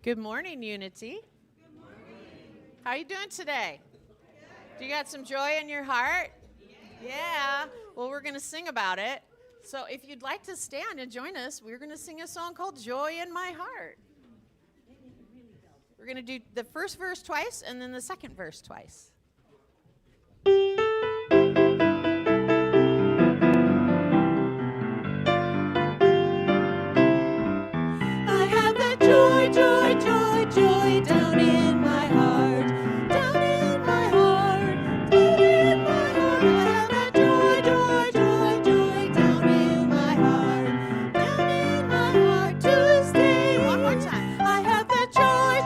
Good morning, Unity. Good morning. How are you doing today? Do you got some joy in your heart? Yeah. Well, we're going to sing about it. So if you'd like to stand and join us, we're going to sing a song called Joy in My Heart. We're going to do the first verse twice and then the second verse twice. Joy down in my heart, down in my heart, down in my heart. I have that joy down in my heart to stay. One more time. I have that joy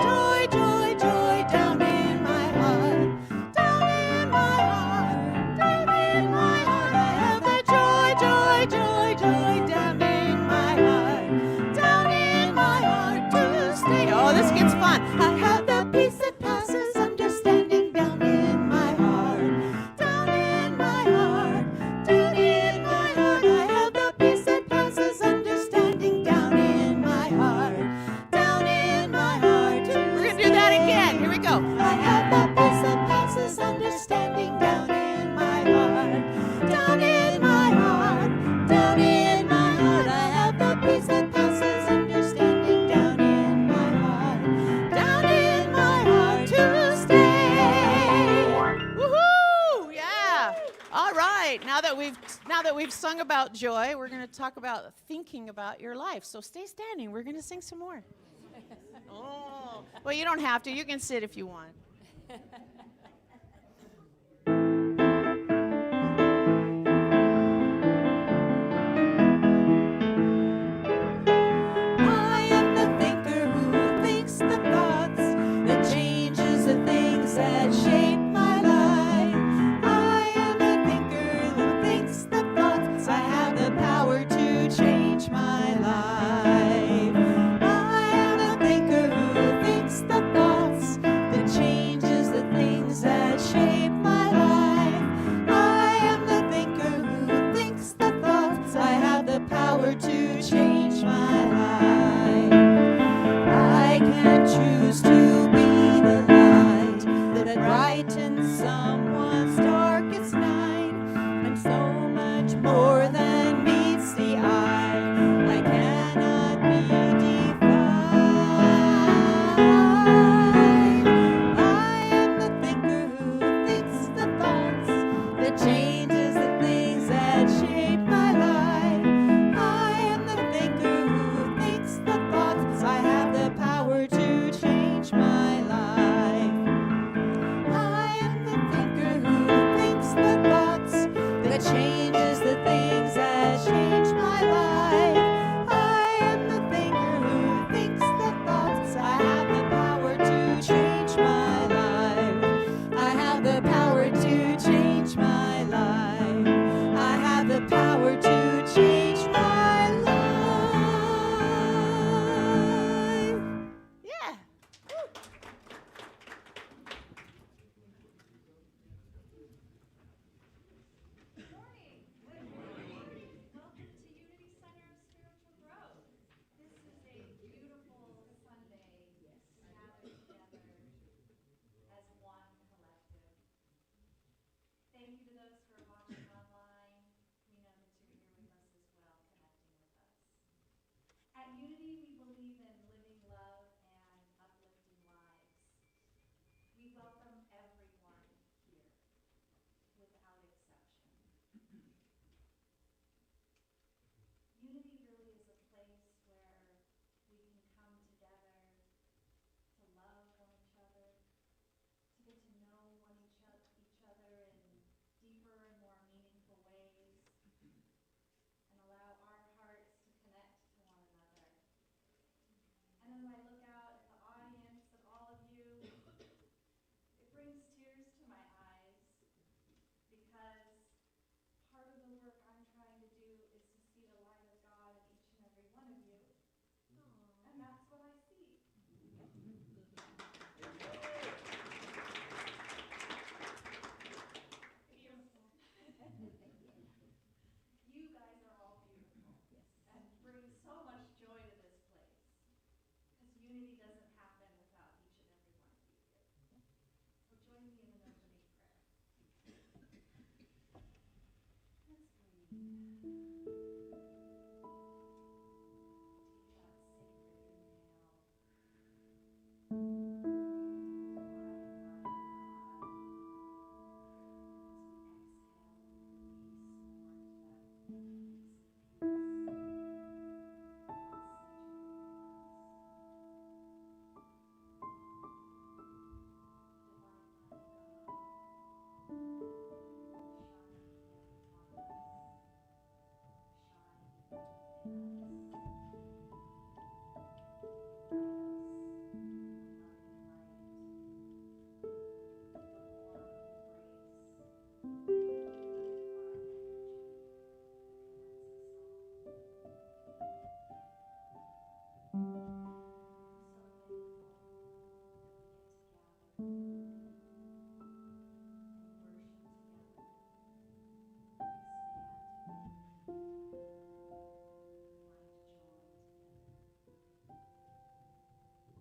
down in my heart, down in my heart, down in my heart. I have that joy down in my heart to stay. Oh, this gets fun. I have the peace that passes understanding down in my heart, down in my heart, down in my heart. I have the peace that passes understanding down in my heart, down in my heart. We're going to do that again. Here we go. I have the peace that passes understanding down in my heart, down in my heart, down in my heart. I have the peace that passes understanding down in my heart, down in my heart to stay. Woohoo! Yeah. All right. Now that we've sung about joy, we're going to talk about thinking about your life. So stay standing. We're going to sing some more. Oh. Well, you don't have to. You can sit if you want. I am the thinker who thinks the thoughts that changes the things that shape my life. I am the thinker who thinks the thoughts. I have the power to change my life. I am the thinker who thinks the thoughts that changes the things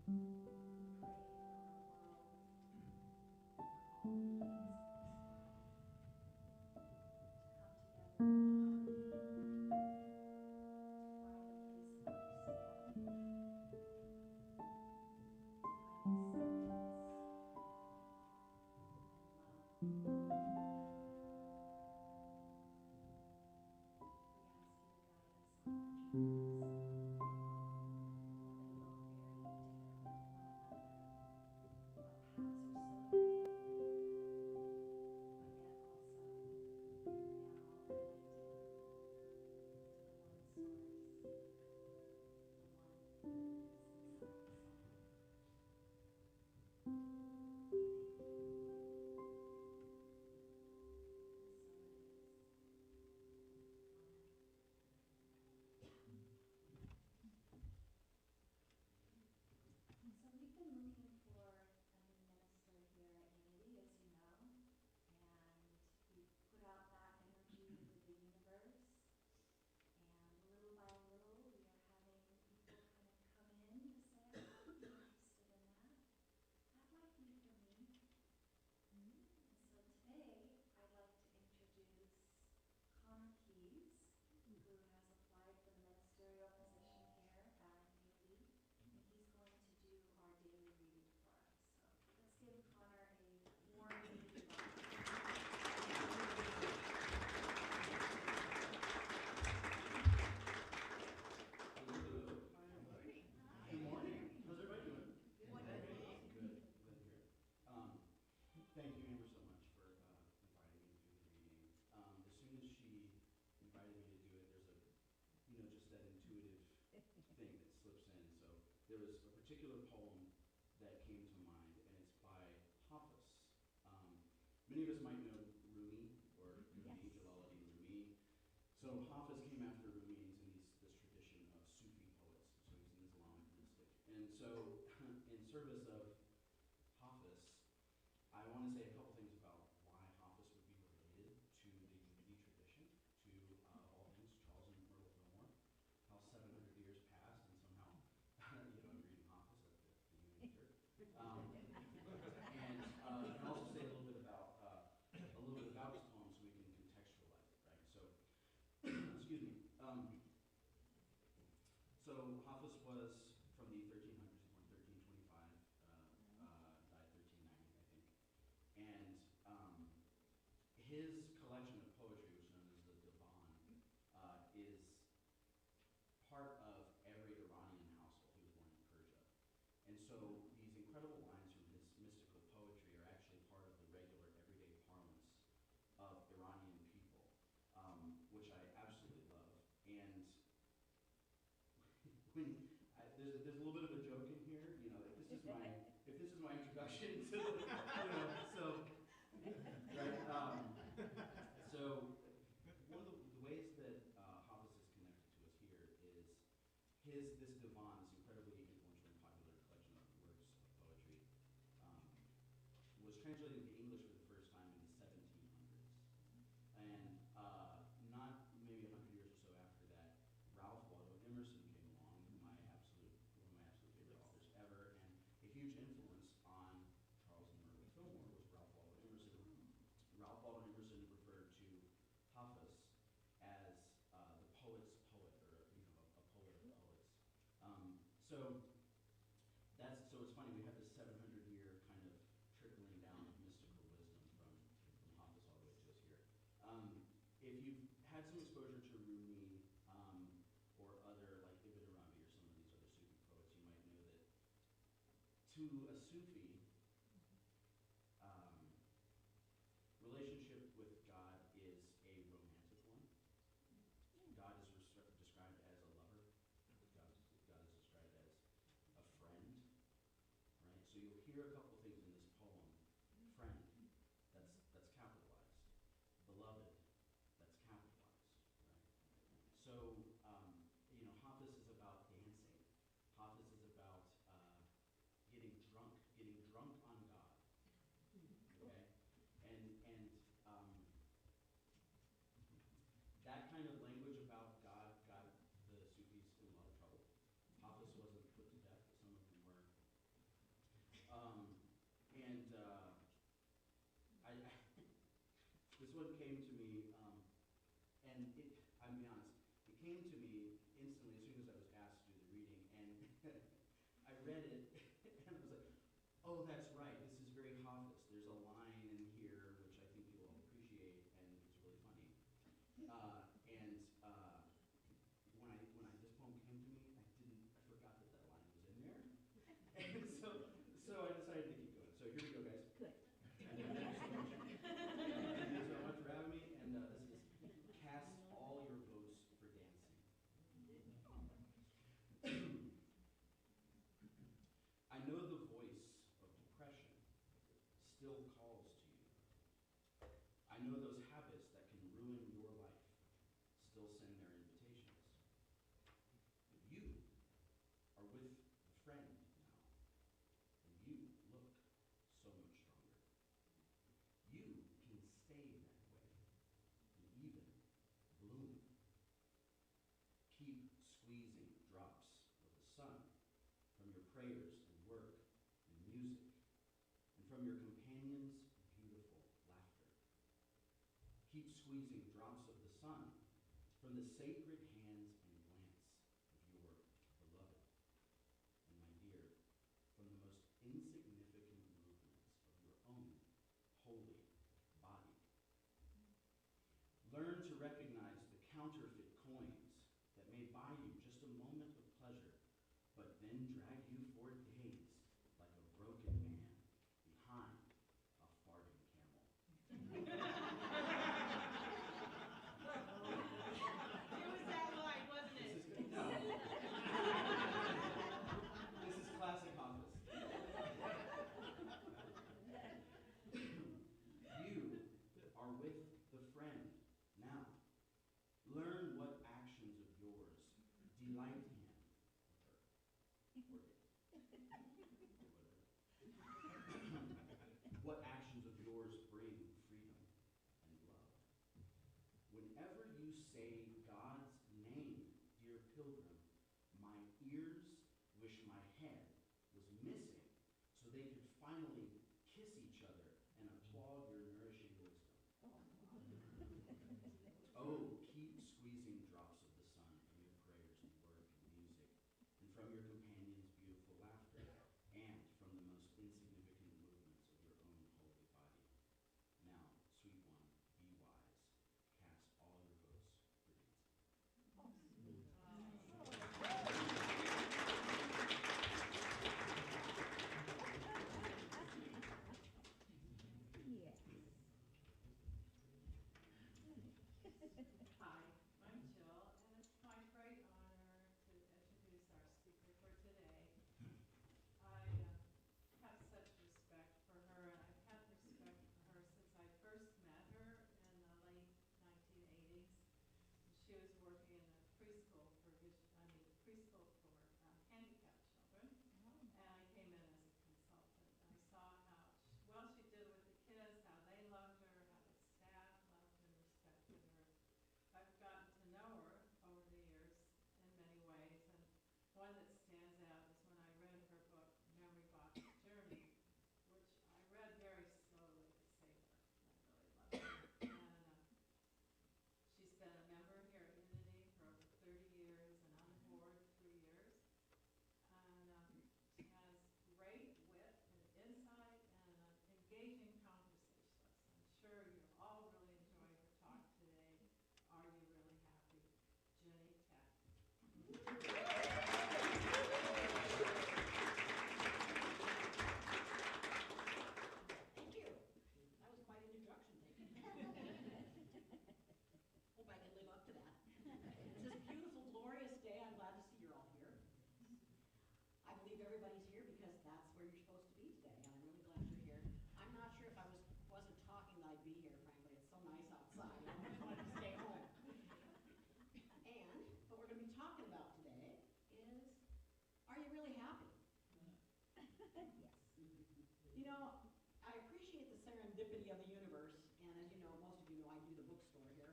Thank you, Amber, so much for inviting me to do the reading. As soon as she invited me to do it, there's just that intuitive thing that slips in. So there was a particular poem that came to mind, and it's by Hafiz. Many of us might know Rumi, or Rumi, Yes. Jalaluddin Rumi. So Hafiz came after Rumi, and he's in this tradition of Sufi poets. So he's an Islamic mystic. And so, in service of Hafiz, I want to say a couple things about why Hafiz would be related to the Unity tradition, to all things Charles and Myrtle Fillmore, how 700 years passed and somehow, I'm reading Hafiz at the Unity Church. And also say a little bit about this poem so we can contextualize it, right? So, excuse me. So Hafiz was from the 1300s, born 1325, died 1390, I think. And his collection of poetry, which is known as the Divan, is part of every Iranian household. He was born in Persia. And so these incredible lines from his mystical poetry are actually part of the regular, everyday parlance of Iranian people, which I absolutely love. And there's a little bit of a joke in here, if this is my introduction to, so, right? So one of the ways that Hafiz is connected to us here is this divan, this incredibly influential and popular collection of works of poetry, was translated into English for the first time in the 1700s. And not maybe 100 years or so after that, Ralph Waldo Emerson came along, one of my absolute favorite authors ever, and a huge influence on Charles and Myrtle Fillmore was Ralph Waldo Emerson. Ralph Waldo Emerson referred to Hafiz as the poet's poet, or a poet of poets. So it's funny, we have this 700-year kind of trickling down of mystical wisdom from Hafiz all the way to us here. If you've had some exposure to Rumi or other, like Ibn Arabi or some of these other Sufi poets, you might know that to a Sufi, relationship with God is a romantic one. God is described as a lover. God is described as a friend, right? So you'll hear a couple things in this poem. Friend, that's capitalized. Beloved, that's capitalized, right? So, Hafiz is about dancing. Hafiz is about getting drunk one came to me, and I'm being honest, it came to me instantly as soon as I was asked to do the reading, and I read it, and I was like, oh, that's right, this is very Hoffice. There's a line in here which I think you'll appreciate, and it's really funny. When this poem came to me, I forgot that line was in there, and so I decided to keep going. So here we go, guys. Good. Thank you so much for having me, and this is Cast All Your Votes for Dancing. I know the voice of depression still calls to you. I know those habits that can ruin your life still send their invitations. But you are with the friend now, and you look so much stronger. You can stay that way and even bloom. Keep squeezing drops of the sun from your prayers and work and music, and from your companions' beautiful laughter. Keep squeezing drops of the sun from the sacred hands and glance of your beloved. And my dear, from the most insignificant movements of your own holy body. Learn to recognize the counterfeit coins that may buy you just a moment of pleasure, but then drag you for days like a broken man behind a farting camel. It was that line, wasn't it? No. This is classic Office. You are with the friend now. Learn what actions of yours delight him or it. What actions of yours bring freedom and love. Whenever you say God's name, dear pilgrim, my ears wish my head was missing so they could finally kiss each other and applaud your nourishing wisdom. Oh, keep squeezing drops of the sun from your prayers and work and music, and from your companions' beautiful laughter, and from the most insignificant movements of your own holy body. Now, sweet one, be wise. Cast all your votes for dancing. Yes. Hi, I'm Jill, and it's my great honor to introduce our speaker for today. I have such respect for her, and I've had respect for her since I first met her in the late 1980s. She was working in a preschool for handicapped children, and I came in as a consultant. I saw how well she did with the kids, how they loved her, how the staff loved and respected her. I've gotten to know her over the years in many ways, and one that stands out is when I read her book, Memory Box Journey, which I read very slowly to savor. I really loved it. And she's been a member here at Unity for over 30 years and on the board 3 years. And she has great wit and insight and engaging conversationalist. I'm sure you'll all really enjoy her talk today. Are you really happy? Jenny Tech. Thank you. That was quite an introduction, thank you. Hope I can live up to that. It's this beautiful, glorious day. I'm glad to see you're all here. I believe everybody's here because that's where you're supposed to be today, and I'm really glad you're here. I'm not sure if I wasn't talking that I'd be here, frankly. It's so nice outside. I really wanted to stay home. And what we're going to be talking about today is, are you really happy? Yes. You know, I appreciate the serendipity of the universe, and as you know, most of you know, I do the bookstore here.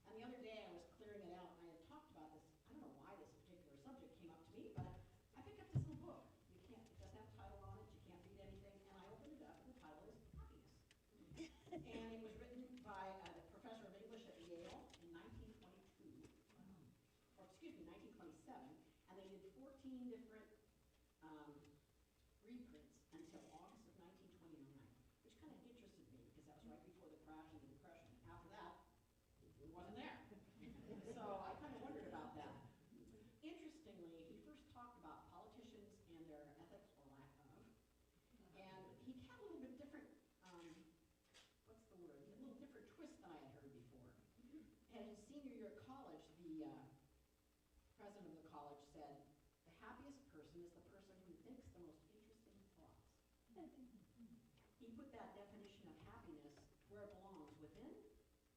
And the other day I was clearing it out, and I had talked about this. I don't know why this particular subject came up to me, but I picked up this little book. It doesn't have a title on it, you can't read anything, and I opened it up, and the title is Happiness. And it was written by the He put that definition of happiness where it belongs, within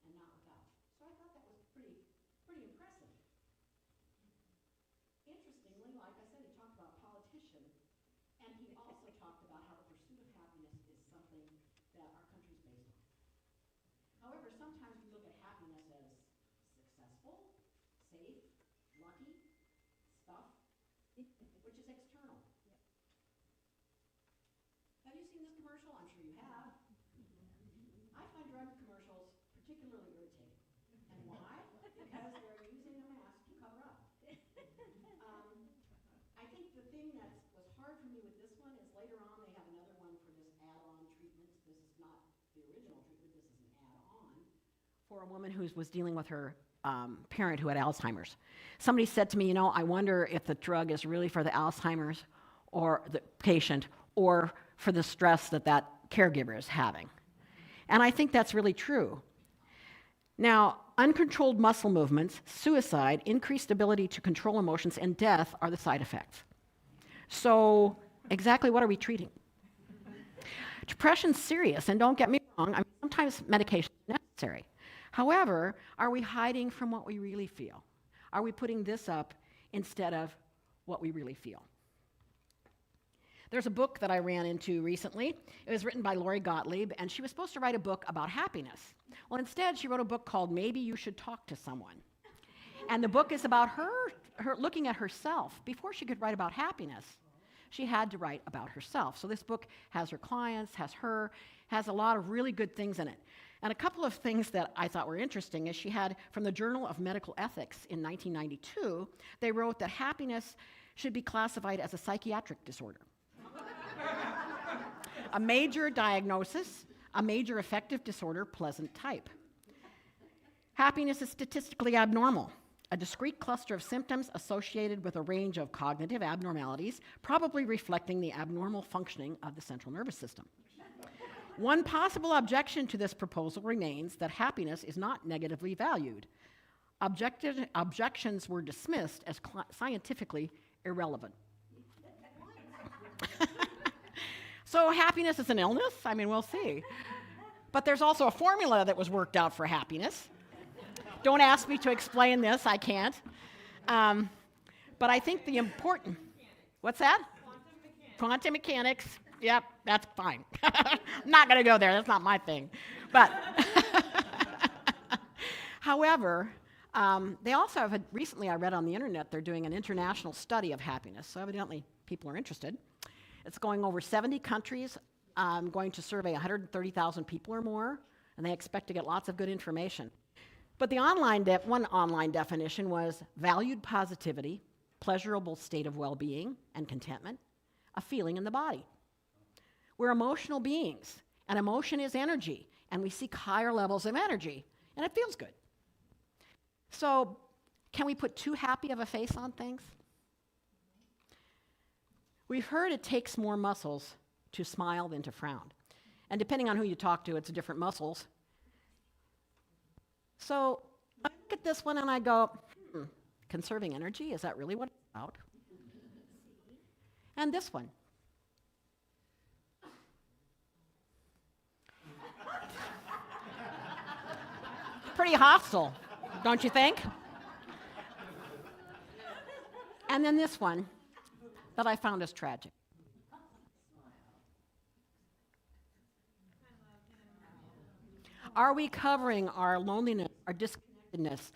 and not without. So I thought that was pretty impressive. Interestingly, like I said, he talked about politician, and he also talked about how the pursuit of happiness is something that our country's based on. However, sometimes we look at happiness as successful, safe, lucky, stuff, which is external. Have you seen this commercial? I'm sure you have. I find drug commercials particularly irritating. And why? Because they're using a mask to cover up. I think the thing that was hard for me with this one is later on they have another one for this add-on treatment. This is not the original treatment, this is an add-on for a woman who was dealing with her parent who had Alzheimer's. Somebody said to me, I wonder if the drug is really for the Alzheimer's or the patient or for the stress that caregiver is having. And I think that's really true. Now, uncontrolled muscle movements, suicide, increased ability to control emotions, and death are the side effects. So, exactly what are we treating? Depression's serious, and don't get me wrong, sometimes medication is necessary. However, are we hiding from what we really feel? Are we putting this up instead of what we really feel? There's a book that I ran into recently. It was written by Lori Gottlieb, and she was supposed to write a book about happiness. Well, instead, she wrote a book called Maybe You Should Talk to Someone. And the book is about her looking at herself. Before she could write about happiness, she had to write about herself. So this book has her clients, has a lot of really good things in it. And a couple of things that I thought were interesting is she had, from the Journal of Medical Ethics in 1992, they wrote that happiness should be classified as a psychiatric disorder. A major diagnosis, a major affective disorder, pleasant type. Happiness is statistically abnormal, a discrete cluster of symptoms associated with a range of cognitive abnormalities, probably reflecting the abnormal functioning of the central nervous system. One possible objection to this proposal remains that happiness is not negatively valued. Objections were dismissed as scientifically irrelevant. So happiness is an illness? We'll see. But there's also a formula that was worked out for happiness. Don't ask me to explain this, I can't. But I think the important... What's that? Quantum mechanics. Yep, that's fine. I'm not going to go there. That's not my thing. But, however, they also have recently I read on the internet, they're doing an international study of happiness. So evidently, people are interested. It's going over 70 countries, going to survey 130,000 people or more, and they expect to get lots of good information. But the one online definition was valued positivity, pleasurable state of well-being and contentment, a feeling in the body. We're emotional beings, and emotion is energy, and we seek higher levels of energy, and it feels good. So, can we put too happy of a face on things? We've heard it takes more muscles to smile than to frown. And depending on who you talk to, it's different muscles. So I look at this one and I go, conserving energy, is that really what it's about? And this one. Pretty hostile, don't you think? And then this one that I found as tragic. Are we covering our loneliness, our disconnectedness,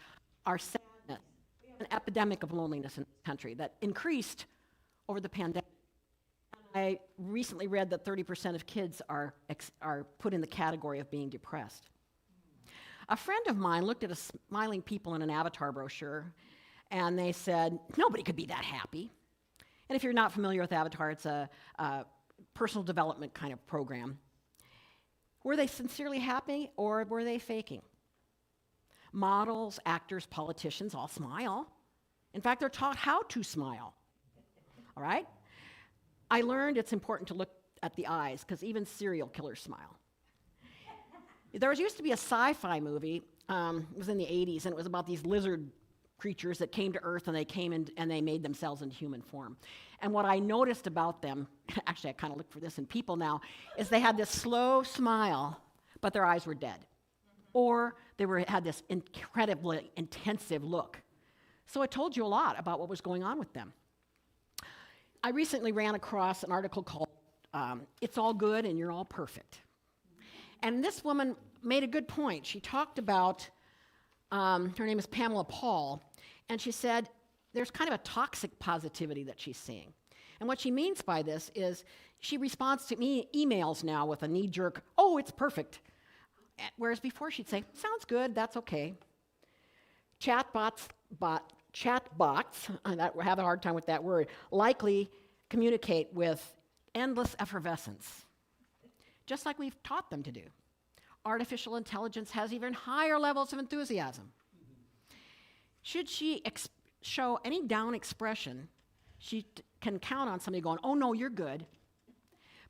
our sadness? We have an epidemic of loneliness in this country that increased over the pandemic. And I recently read that 30% of kids are put in the category of being depressed. A friend of mine looked at smiling people in an avatar brochure, and they said, nobody could be that happy. And if you're not familiar with Avatar, it's a personal development kind of program. Were they sincerely happy, or were they faking? Models, actors, politicians all smile. In fact, they're taught how to smile. All right? I learned it's important to look at the eyes, because even serial killers smile. There used to be a sci-fi movie, it was in the 80s, and it was about these lizard creatures that came to Earth, and they came in and they made themselves into human form. And what I noticed about them, actually I kind of look for this in people now, is they had this slow smile, but their eyes were dead. Or they had this incredibly intensive look. So it told you a lot about what was going on with them. I recently ran across an article called It's All Good and You're All Perfect. And this woman made a good point. She talked about, her name is Pamela Paul, and she said there's kind of a toxic positivity that she's seeing. And what she means by this is she responds to emails now with a knee-jerk, oh, it's perfect. Whereas before she'd say, sounds good, that's okay. Chatbots, I have a hard time with that word, likely communicate with endless effervescence, just like we've taught them to do. Artificial intelligence has even higher levels of enthusiasm. Should she show any down expression, she can count on somebody going, oh no, you're good.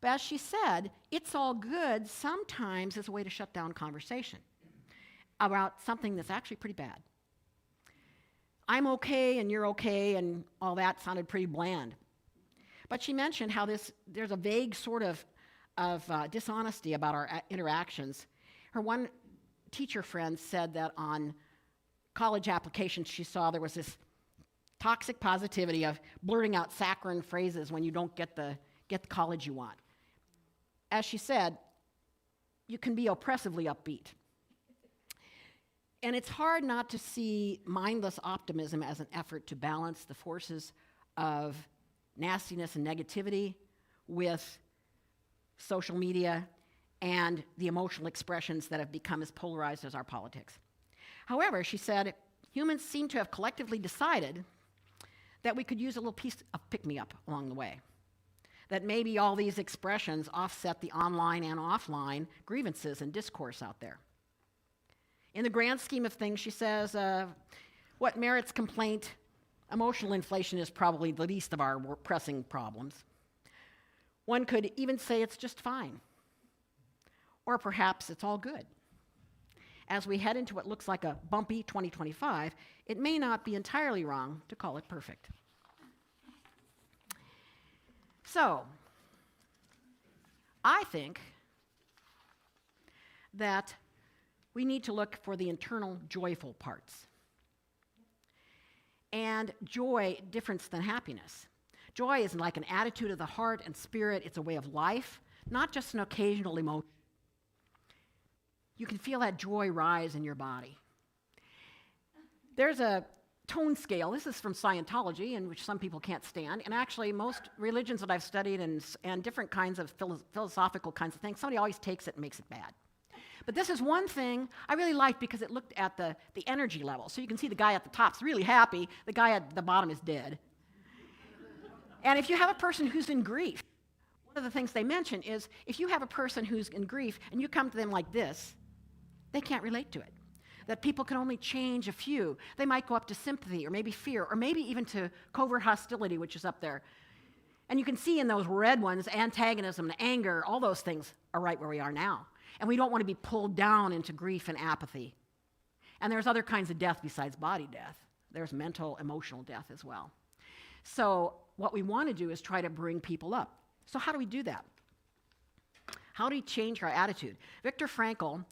But as she said, it's all good sometimes is a way to shut down conversation about something that's actually pretty bad. I'm okay and you're okay and all that sounded pretty bland. But she mentioned how there's a vague sort of dishonesty about our interactions. Her one teacher friend said that on college applications she saw there was this toxic positivity of blurting out saccharine phrases when you don't get the college you want. As she said, you can be oppressively upbeat. And it's hard not to see mindless optimism as an effort to balance the forces of nastiness and negativity with social media and the emotional expressions that have become as polarized as our politics. However, she said, humans seem to have collectively decided that we could use a little piece of pick-me-up along the way. That maybe all these expressions offset the online and offline grievances and discourse out there. In the grand scheme of things, she says, what merits complaint, emotional inflation is probably the least of our pressing problems. One could even say it's just fine. Or perhaps it's all good. As we head into what looks like a bumpy 2025, it may not be entirely wrong to call it perfect. So, I think that we need to look for the internal joyful parts. And joy, different than happiness. Joy is like an attitude of the heart and spirit. It's a way of life, not just an occasional emotion. You can feel that joy rise in your body. There's a tone scale. This is from Scientology, in which some people can't stand. And actually, most religions that I've studied and different kinds of philosophical kinds of things, somebody always takes it and makes it bad. But this is one thing I really liked because it looked at the energy level. So you can see the guy at the top's really happy, the guy at the bottom is dead. And if you have a person who's in grief, one of the things they mention is if you have a person who's in grief and you come to them like this, they can't relate to it. That people can only change a few. They might go up to sympathy or maybe fear or maybe even to covert hostility, which is up there. And you can see in those red ones, antagonism and anger, all those things are right where we are now. And we don't want to be pulled down into grief and apathy. And there's other kinds of death besides body death. There's mental, emotional death as well. So what we want to do is try to bring people up. So how do we do that? How do we change our attitude? Viktor Frankl,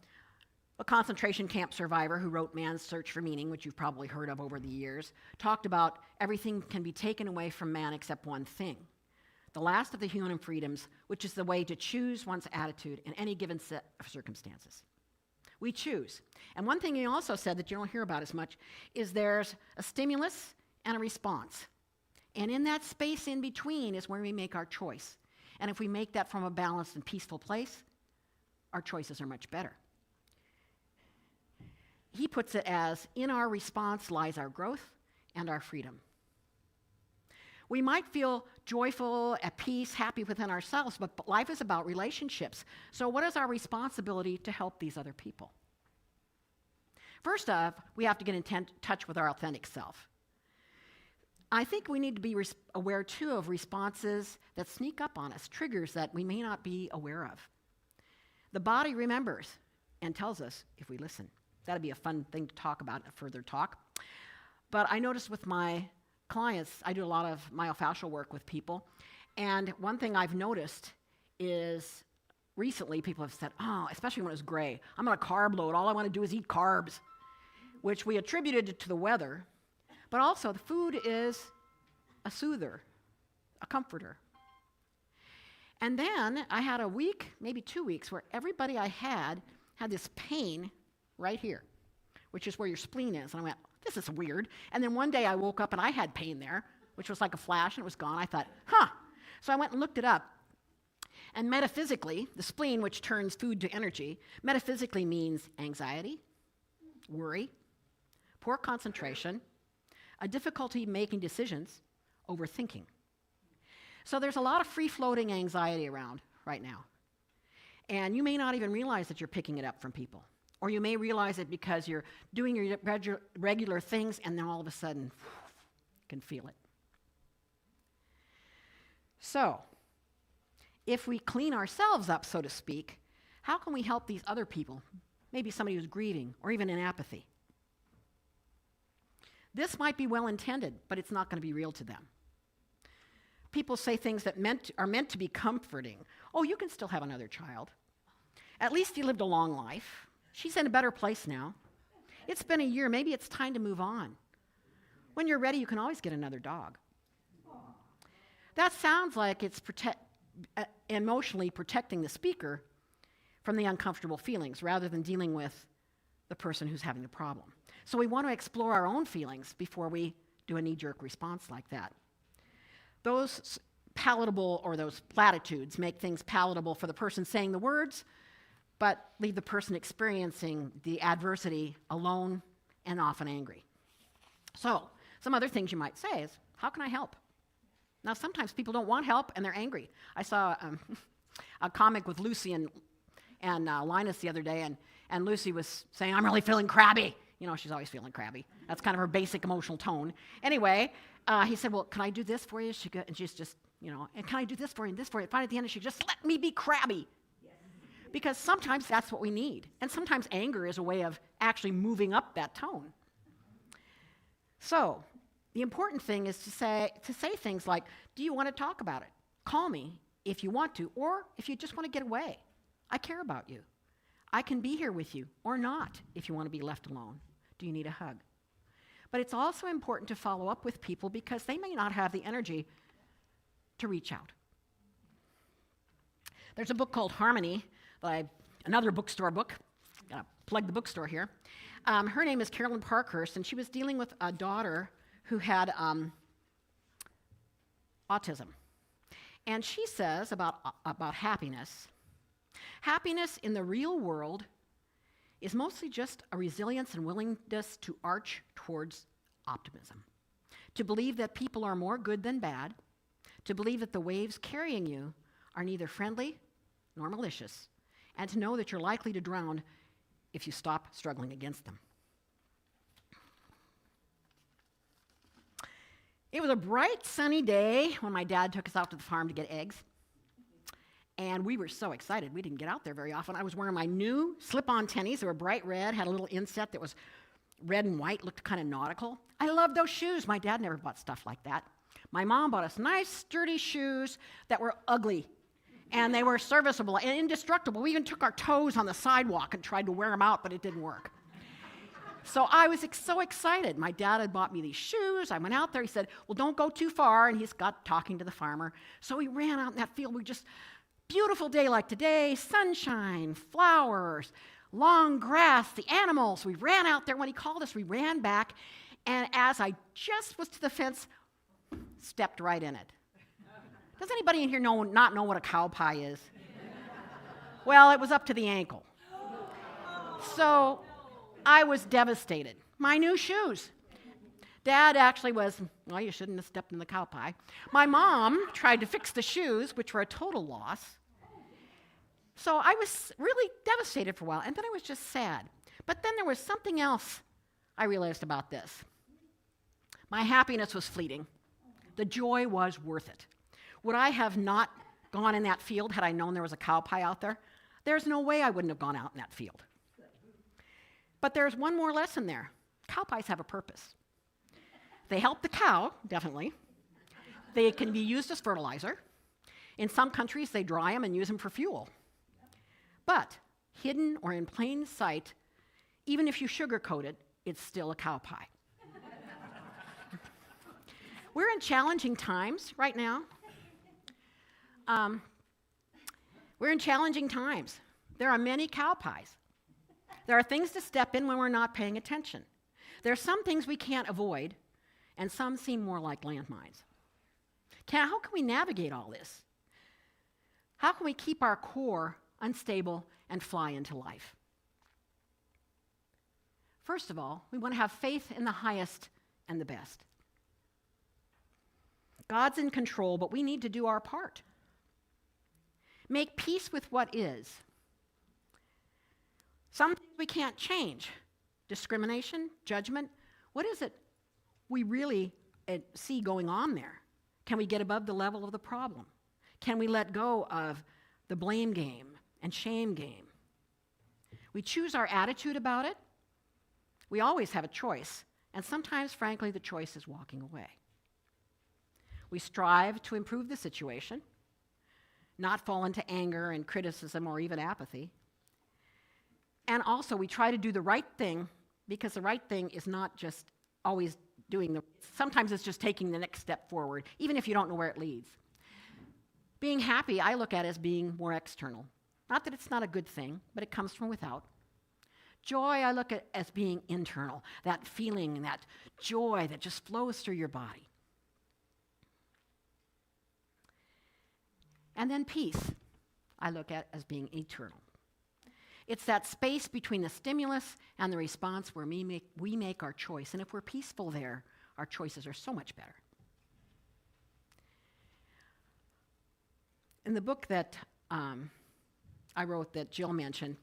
a concentration camp survivor who wrote Man's Search for Meaning, which you've probably heard of over the years, talked about everything can be taken away from man except one thing. The last of the human freedoms, which is the way to choose one's attitude in any given set of circumstances. We choose. And one thing he also said that you don't hear about as much is there's a stimulus and a response. And in that space in between is where we make our choice. And if we make that from a balanced and peaceful place, our choices are much better. He puts it as, in our response lies our growth and our freedom. We might feel joyful, at peace, happy within ourselves, but life is about relationships. So what is our responsibility to help these other people? First off, we have to get in touch with our authentic self. I think we need to be aware, too, of responses that sneak up on us, triggers that we may not be aware of. The body remembers and tells us if we listen. That'd be a fun thing to talk about in a further talk. But I noticed with my clients, I do a lot of myofascial work with people, and one thing I've noticed is recently people have said, oh, especially when it was gray, I'm on a carb load, all I want to do is eat carbs, which we attributed to the weather, but also the food is a soother, a comforter. And then I had a week, maybe 2 weeks, where everybody I had this pain right here, which is where your spleen is. And I went, this is weird. And then one day I woke up and I had pain there, which was like a flash, and it was gone. I thought, huh. So I went and looked it up. And metaphysically, the spleen, which turns food to energy, metaphysically means anxiety, worry, poor concentration, a difficulty making decisions, overthinking. So there's a lot of free-floating anxiety around right now. And you may not even realize that you're picking it up from people. Or you may realize it because you're doing your regular things, and then all of a sudden, you can feel it. So, if we clean ourselves up, so to speak, how can we help these other people? Maybe somebody who's grieving or even in apathy. This might be well-intended, but it's not going to be real to them. People say things that are meant to be comforting. Oh, you can still have another child. At least you lived a long life. She's in a better place now. It's been a year. Maybe it's time to move on. When you're ready, you can always get another dog. That sounds like it's emotionally protecting the speaker from the uncomfortable feelings rather than dealing with the person who's having the problem. So we want to explore our own feelings before we do a knee-jerk response like that. Those palatable, or those platitudes, make things palatable for the person saying the words, but leave the person experiencing the adversity alone and often angry. So, some other things you might say is, how can I help? Now, sometimes people don't want help and they're angry. I saw a comic with Lucy and Linus the other day, and Lucy was saying, I'm really feeling crabby. You know, she's always feeling crabby. That's kind of her basic emotional tone. Anyway, he said, well, can I do this for you? And she's just, and can I do this for you and this for you? Finally, at the end, she just let me be crabby. Yes. Because sometimes that's what we need. And sometimes anger is a way of actually moving up that tone. So, the important thing is to say things like, do you want to talk about it? Call me if you want to, or if you just want to get away. I care about you. I can be here with you, or not, if you want to be left alone. Do you need a hug? But it's also important to follow up with people because they may not have the energy to reach out. There's a book called Harmony, another bookstore book. Gotta plug the bookstore here. Her name is Carolyn Parkhurst, and she was dealing with a daughter who had autism. And she says about happiness, happiness in the real world is mostly just a resilience and willingness to arch towards optimism, to believe that people are more good than bad, to believe that the waves carrying you are neither friendly nor malicious, and to know that you're likely to drown if you stop struggling against them. It was a bright, sunny day when my dad took us out to the farm to get eggs. And we were so excited. We didn't get out there very often. I was wearing my new slip-on tennies. They were bright red, had a little inset that was red and white, looked kind of nautical. I loved those shoes. My dad never bought stuff like that. My mom bought us nice, sturdy shoes that were ugly. And they were serviceable and indestructible. We even took our toes on the sidewalk and tried to wear them out, but it didn't work. So I was so excited. My dad had bought me these shoes. I went out there. He said, well, don't go too far. And he's got talking to the farmer. So we ran out in that field. Beautiful day like today, sunshine, flowers, long grass, the animals. We ran out there. When he called us, we ran back. And as I just was to the fence, stepped right in it. Does anybody in here not know what a cow pie is? Well, it was up to the ankle. So I was devastated. My new shoes. Dad actually was, well, you shouldn't have stepped in the cow pie. My mom tried to fix the shoes, which were a total loss. So I was really devastated for a while, and then I was just sad. But then there was something else I realized about this. My happiness was fleeting. The joy was worth it. Would I have not gone in that field had I known there was a cow pie out there? There's no way I wouldn't have gone out in that field. But there's one more lesson there. Cow pies have a purpose. They help the cow, definitely. They can be used as fertilizer. In some countries, they dry them and use them for fuel. But hidden or in plain sight, even if you sugarcoat it, it's still a cow pie. We're in challenging times right now. We're in challenging times. There are many cow pies. There are things to step in when we're not paying attention. There are some things we can't avoid, and some seem more like landmines. How can we navigate all this? How can we keep our core unstable and fly into life? First of all, we want to have faith in the highest and the best. God's in control, but we need to do our part. Make peace with what is. Some things we can't change. Discrimination, judgment. What is it we really see going on there? Can we get above the level of the problem? Can we let go of the blame game and shame game? We choose our attitude about it. We always have a choice, and sometimes, frankly, the choice is walking away. We strive to improve the situation, not fall into anger and criticism or even apathy. And also, we try to do the right thing, because the right thing is not just always sometimes it's just taking the next step forward, even if you don't know where it leads. Being happy, I look at as being more external. Not that it's not a good thing, but it comes from without. Joy, I look at as being internal, that feeling, that joy that just flows through your body. And then peace, I look at as being eternal. It's that space between the stimulus and the response where we make our choice. And if we're peaceful there, our choices are so much better. In the book that I wrote that Jill mentioned,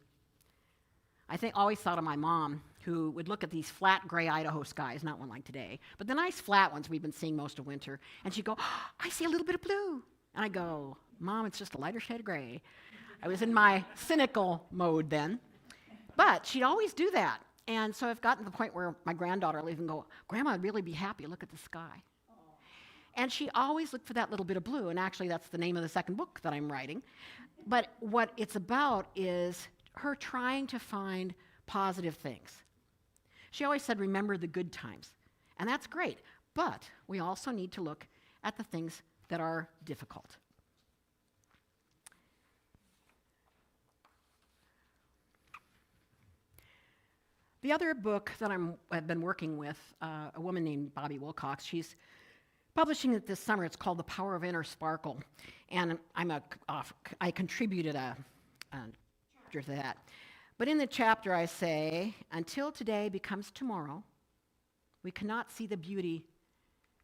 I always thought of my mom, who would look at these flat gray Idaho skies, not one like today, but the nice flat ones we've been seeing most of winter, and she'd go, "Oh, I see a little bit of blue." And I go, "Mom, it's just a lighter shade of gray." I was in my cynical mode then. But she'd always do that. And so I've gotten to the point where my granddaughter will even go, "Grandma, I'd really be happy. Look at the sky." And she always looked for that little bit of blue. And actually, that's the name of the second book that I'm writing. But what it's about is her trying to find positive things. She always said, "Remember the good times." And that's great. But we also need to look at the things that are difficult. The other book that I've been working with, a woman named Bobby Wilcox, she's publishing it this summer. It's called The Power of Inner Sparkle. And I contributed a chapter to that. But in the chapter I say, until today becomes tomorrow, we cannot see the beauty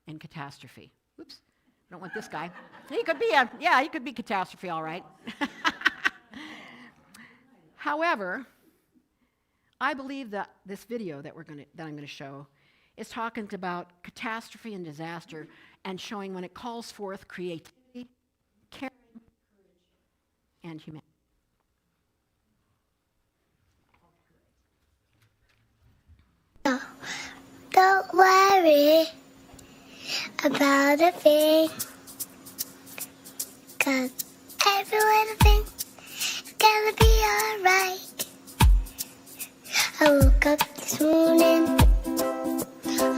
in catastrophe. Oops, I don't want this guy. He could be catastrophe, all right. However, I believe that this video that I'm going to show is talking about catastrophe and disaster and showing when it calls forth creativity, caring, courage, and humanity. Don't worry about a thing, 'cause every little thing is gonna be alright. I woke up this morning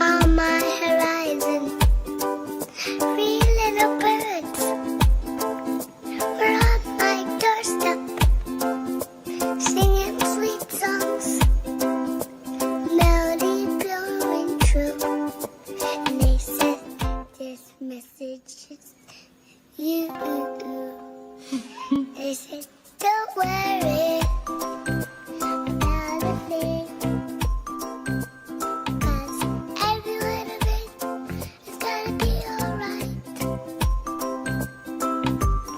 on my horizon. 3 little birds were on my doorstep, singing sweet songs, melody blowing true. And they said, "This message is you." They said, "Don't worry about a thing, 'cause every little thing is gonna be alright.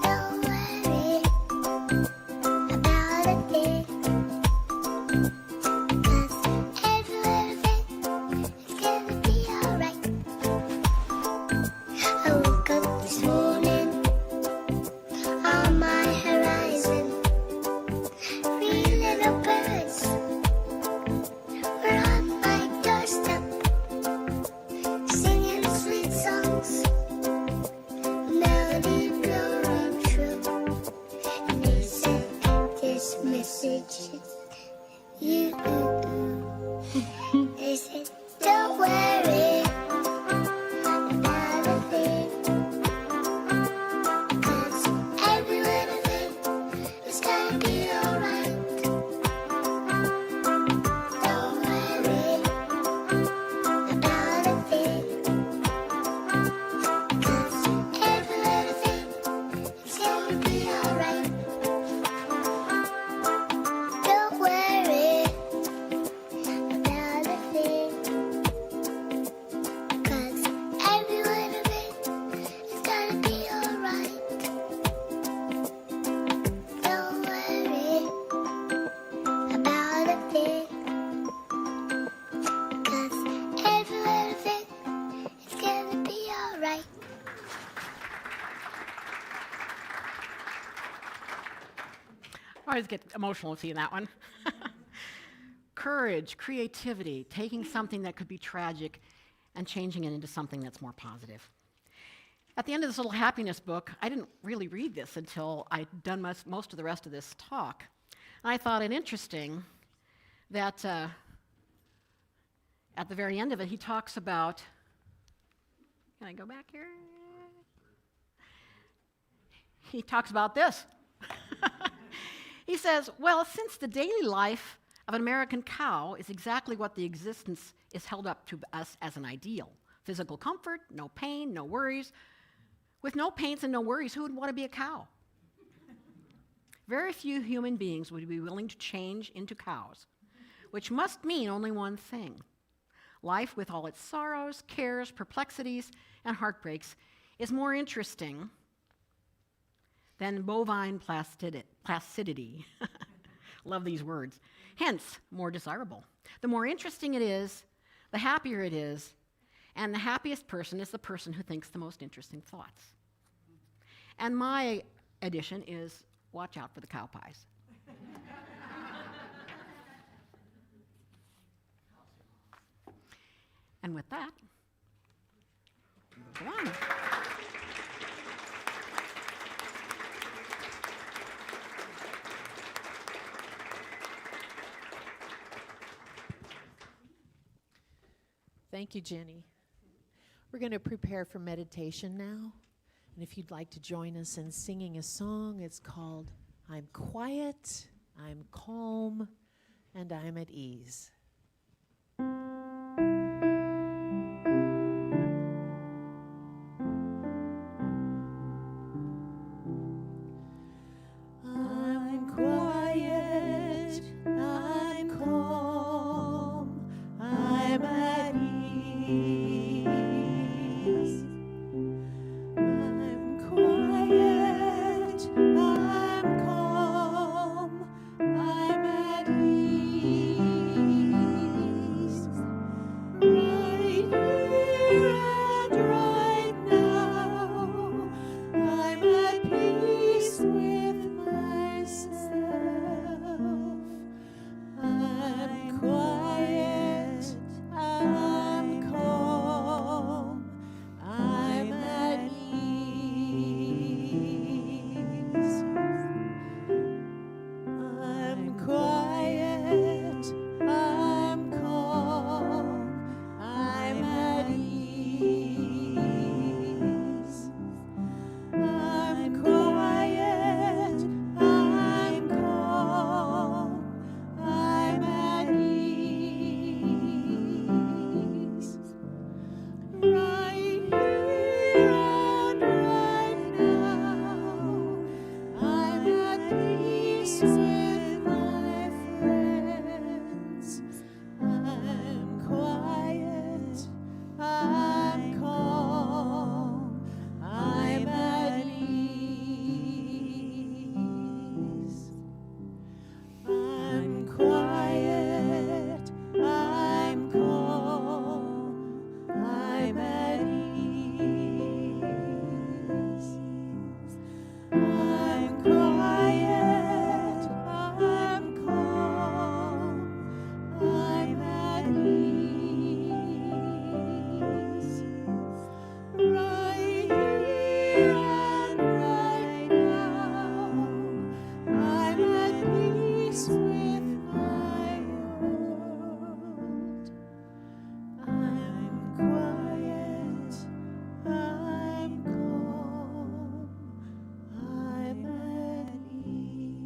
Don't worry about a thing, 'cause every little thing is gonna be alright." I woke up this morning on my horizon. I always get emotional seeing that one. Courage, creativity, taking something that could be tragic and changing it into something that's more positive. At the end of this little happiness book, I didn't really read this until I'd done most of the rest of this talk. And I thought it interesting that at the very end of it, he talks about, can I go back here? He talks about this. He says, well, since the daily life of an American cow is exactly what the existence is held up to us as an ideal. Physical comfort, no pain, no worries. With no pains and no worries, who would want to be a cow? Very few human beings would be willing to change into cows, which must mean only one thing. Life, with all its sorrows, cares, perplexities, and heartbreaks, is more interesting than bovine placidity. Love these words. Hence, more desirable. The more interesting it is, the happier it is, and the happiest person is the person who thinks the most interesting thoughts. And my addition is, watch out for the cow pies. And with that, go on. Thank you, Jenny. We're going to prepare for meditation now. And if you'd like to join us in singing a song, it's called I'm Quiet, I'm Calm, and I'm at Ease. I'm quiet, I'm calm, I'm at ease. I'm quiet, I'm calm, I'm at ease. Right here and right now, I'm at peace with myself. I'm quiet, I'm calm, I'm at ease. I'm quiet, I'm calm, I'm at ease. I'm quiet, I'm calm, I'm at ease. Right here and right now, I'm at peace with my friends. I'm quiet, I'm calm, I'm at ease. I'm quiet, I'm calm, I'm at ease. I'm quiet, I'm calm, I'm at ease. Right here and right now, I'm at peace with my world. I'm quiet, I'm calm, I'm at ease.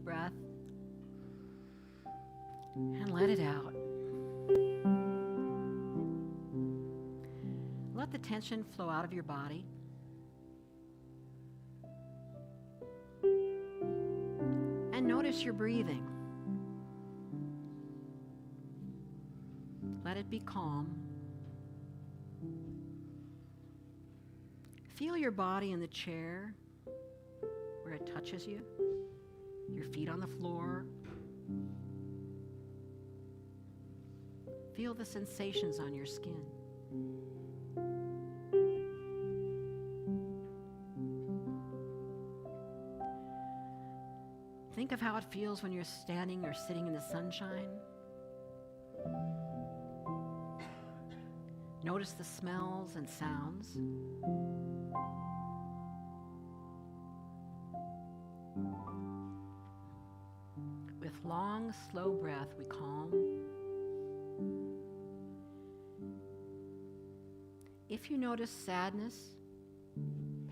Breath. And let it out. Let the tension flow out of your body. And notice your breathing. Let it be calm. Feel your body in the chair. it touches you, your feet on the floor. Feel the sensations on your skin. Think of how it feels when you're standing or sitting in the sunshine. Notice the smells and sounds. With long, slow breath, we calm. If you notice sadness,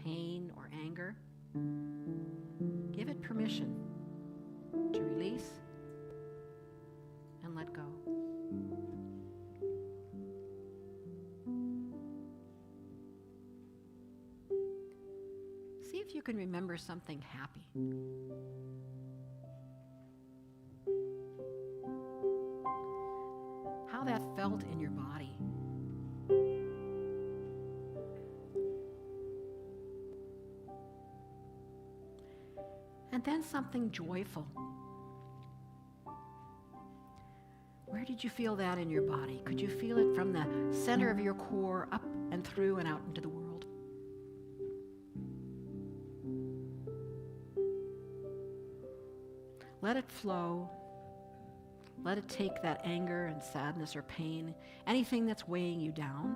pain, or anger, give it permission to release and let go. See if you can remember something happy. How that felt in your body. And then something joyful. Where did you feel that in your body? Could you feel it from the center of your core up and through and out into the world? Let it flow. Let it take that anger and sadness or pain, anything that's weighing you down.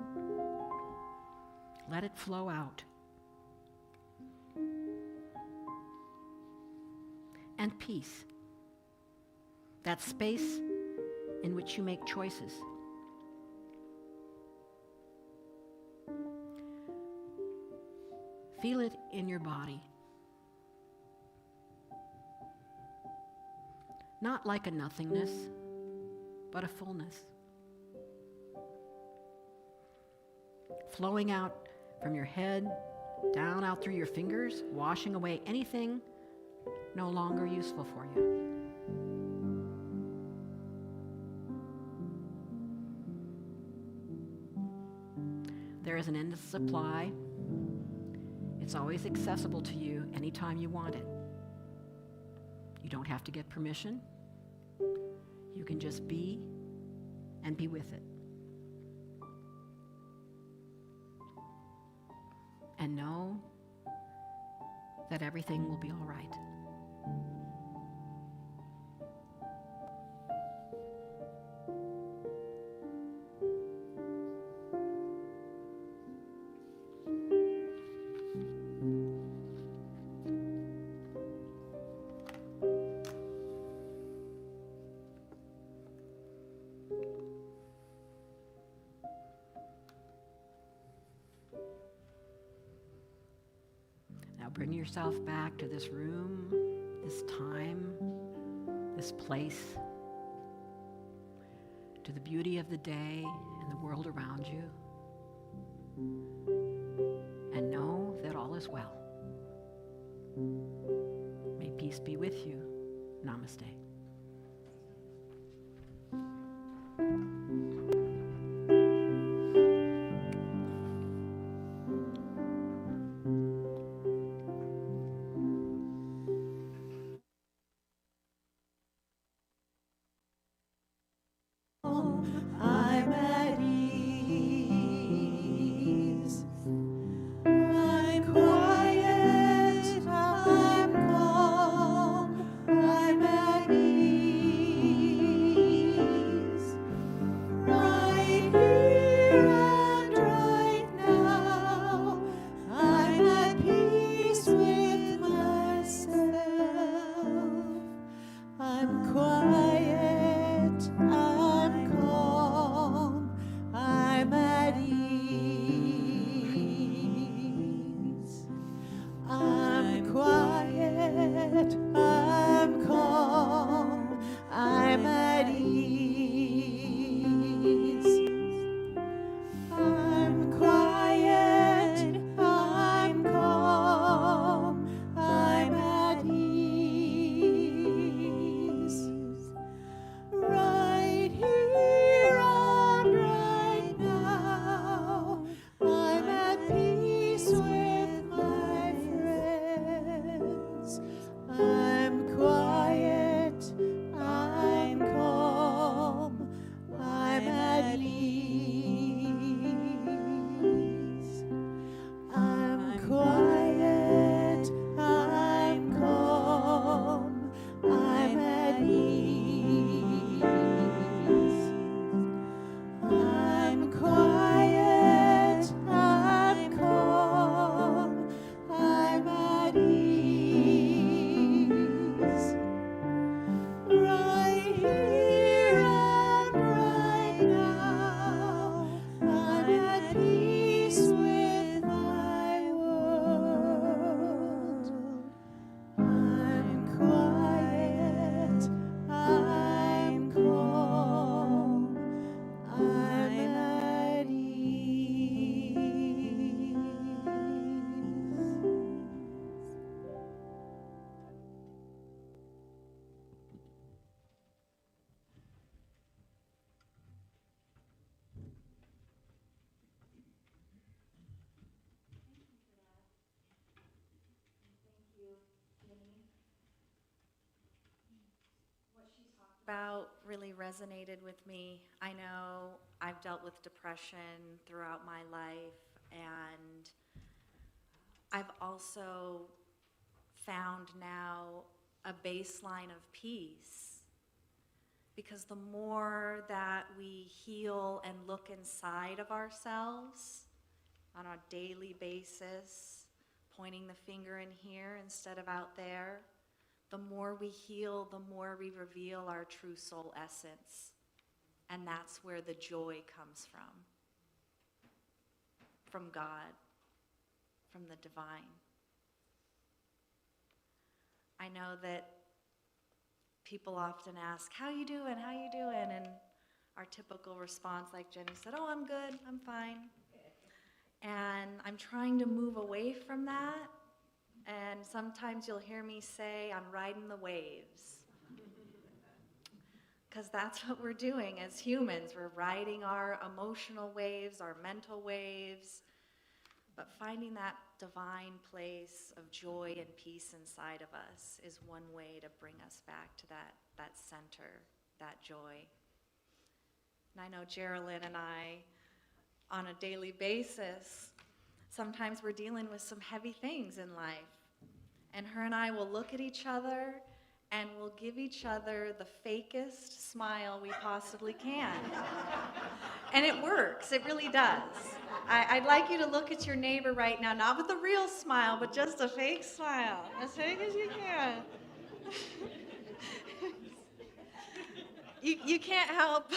Let it flow out. And peace. That space in which you make choices. Feel it in your body. Not like a nothingness, but a fullness. Flowing out from your head, down out through your fingers, washing away anything no longer useful for you. There is an endless supply. It's always accessible to you anytime you want it. You don't have to get permission. You can just be and be with it. And know that everything will be all right. Now bring yourself back to this room, this time, this place, to the beauty of the day and the world around you. And know that all is well. May peace be with you. Namaste. I'm at ease. I'm quiet, I'm calm, I'm at ease. Right here and right now, I'm at peace with myself. I'm quiet, I'm calm. about really resonated with me. I know I've dealt with depression throughout my life, and I've also found now a baseline of peace, because the more that we heal and look inside of ourselves on a daily basis, pointing the finger in here instead of out there, the more we heal, the more we reveal our true soul essence. And that's where the joy comes from God, from the divine. I know that people often ask, how you doing, how you doing? And our typical response, like Jenny said, oh, I'm good, I'm fine. And I'm trying to move away from that. And sometimes you'll hear me say, I'm riding the waves. Because that's what we're doing as humans. We're riding our emotional waves, our mental waves, but finding that divine place of joy and peace inside of us is one way to bring us back to that center, that joy. And I know Geraldine and I, on a daily basis, sometimes we're dealing with some heavy things in life. And her and I will look at each other and we'll give each other the fakest smile we possibly can. And it works, it really does. I'd like you to look at your neighbor right now, not with a real smile, but just a fake smile, as fake as you can. You can't help.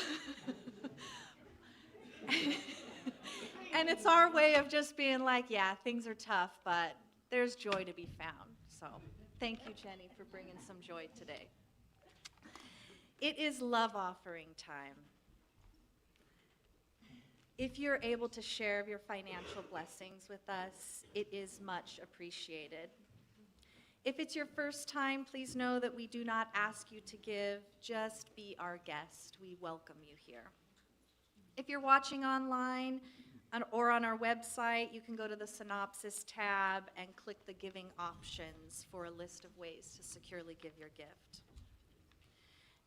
And it's our way of just being like, yeah, things are tough, but there's joy to be found. So thank you, Jenny, for bringing some joy today. It is love offering time. If you're able to share your financial blessings with us, it is much appreciated. If it's your first time, please know that we do not ask you to give, just be our guest. We welcome you here. If you're watching online or on our website, you can go to the Synopsis tab and click the giving options for a list of ways to securely give your gift.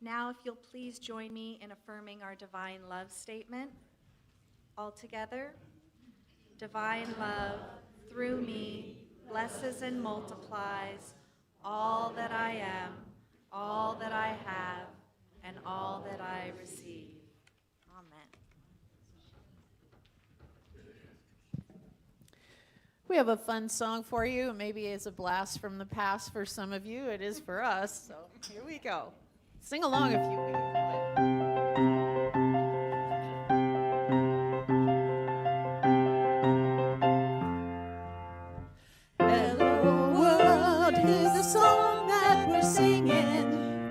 Now, if you'll please join me in affirming our divine love statement. All together. Divine love, through me, blesses and multiplies all that I am, all that I have, and all that I receive. Amen. We have a fun song for you. Maybe it's a blast from the past for some of you. It is for us. So here we go. Sing along if you will. Hello world, here's the song that we're singing.